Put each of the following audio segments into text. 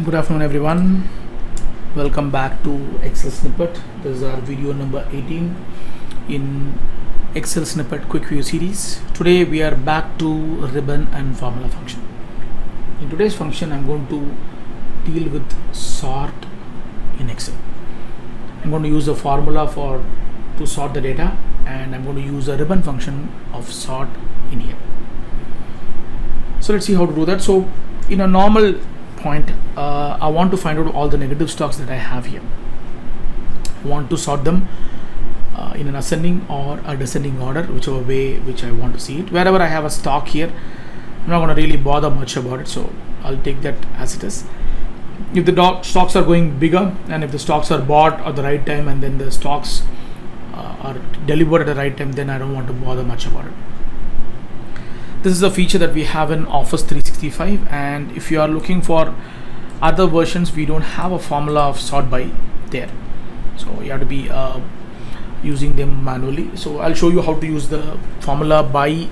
Good afternoon everyone, welcome back to Excel snippet. This is our video number 18 in Excel snippet quick view series. Today we are back to ribbon and formula function. In today's function I'm going to deal with sort in Excel. I'm going to use a formula to sort the data, and I'm going to use a ribbon function of sort in here. So let's see how to do that. So in a normal point, I want to find out all the negative stocks that I have here. I want to sort them in an ascending or a descending order, whichever way which I want to see it. Wherever I have a stock here, I'm not going to really bother much about it, so I'll take that as it is. If the stocks are going bigger, and if the stocks are bought at the right time, and then the stocks are delivered at the right time, then I don't want to bother much about it. This is a feature that we have in Office 365, and if you are looking for other versions, we don't have a formula of sort by there, so you have to be using them manually. So I'll show you how to use the formula by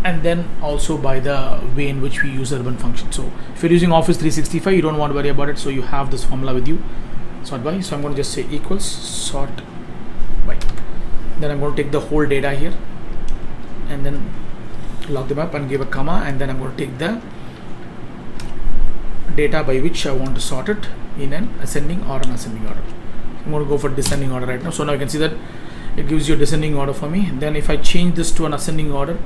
and then also by the way in which we use the ribbon function. So if you're using Office 365, you don't want to worry about it, so you have this formula with you, sort by. So I'm going to just say equals sort by. Then I'm going to take the whole data here and then log them up and give a comma, and then I'm going to take the data by which I want to sort it in an ascending or an ascending order. I'm going to go for descending order right now. So now you can see that it gives you a descending order for me. And then if I change this to an ascending order,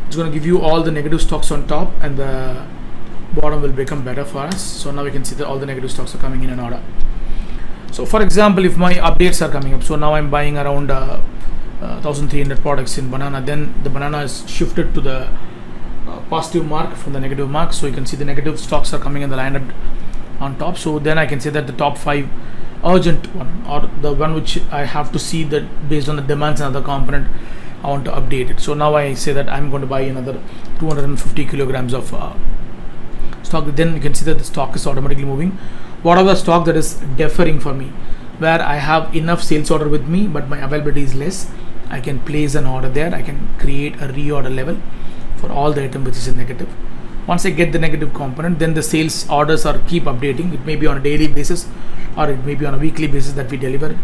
it's going to give you all the negative stocks on top, and the bottom will become better for us. So now we can see that all the negative stocks are coming in an order. So for example, if my updates are coming up, so now I'm buying around 1300 products in banana, then the banana is shifted to the positive mark from the negative mark. So you can see the negative stocks are coming in the line on top. So then I can say that the top 5 urgent one, or the one which I have to see that based on the demands and other component, I want to update it. So now I say that I'm going to buy another 250 kilograms of stock. Then you can see that the stock is automatically moving. What are the stock that is deferring for me, where I have enough sales order with me but my availability is less, I can place an order there. I can create a reorder level for all the item which is in negative. Once I get the negative component, then the sales orders are keep updating. It may be on a daily basis or it may be on a weekly basis that we deliver.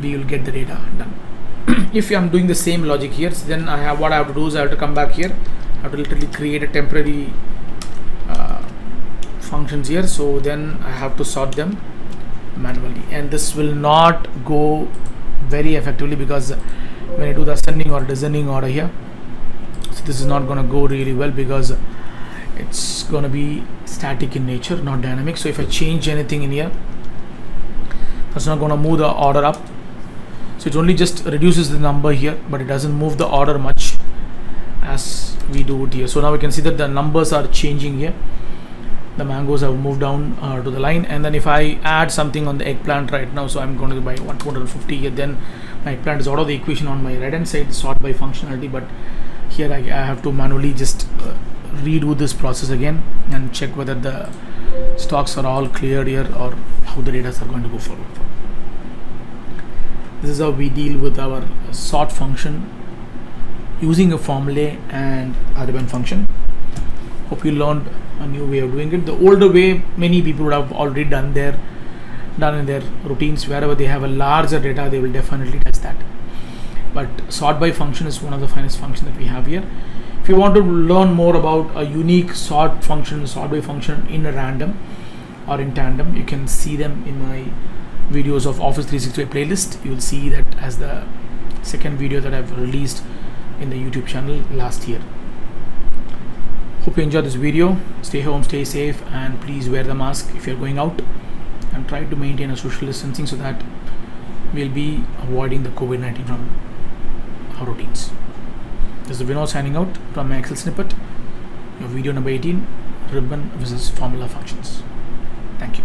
We will get the data done. If I'm doing the same logic here, so then what I have to do is I have to come back here. I have to literally create a temporary functions here. So then I have to sort them manually, and this will not go very effectively because when I do the ascending or descending order here, so this is not going to go really well because it's going to be static in nature, not dynamic. So if I change anything in here, that's not going to move the order up. So it only just reduces the number here, but it doesn't move the order much as we do it here. So now we can see that the numbers are changing here. The mangoes have moved down to the line, and then if I add something on the eggplant right now, so I'm going to buy 250 here, then my eggplant is out of the equation on my right hand side, sort by functionality, but here I have to manually just redo this process again and check whether the stocks are all cleared here or how the data are going to go forward. This is how we deal with our sort function using a formula and a ribbon function. Hope you learned a new way of doing it. The older way, many people would have already done in their routines. Wherever they have a larger data, they will definitely test that. But sort by function is one of the finest functions that we have here. If you want to learn more about a unique sort function, sort by function in a random or in tandem, you can see them in my videos of Office 365 playlist. You will see that as the second video that I've released in the YouTube channel last year. Hope you enjoyed this video. Stay home, stay safe, and please wear the mask if you're going out, and try to maintain a social distancing so that we'll be avoiding the COVID-19 from our routines. This is Vinod signing out from my Excel snippet, your video number 18, ribbon versus formula functions. Thank you.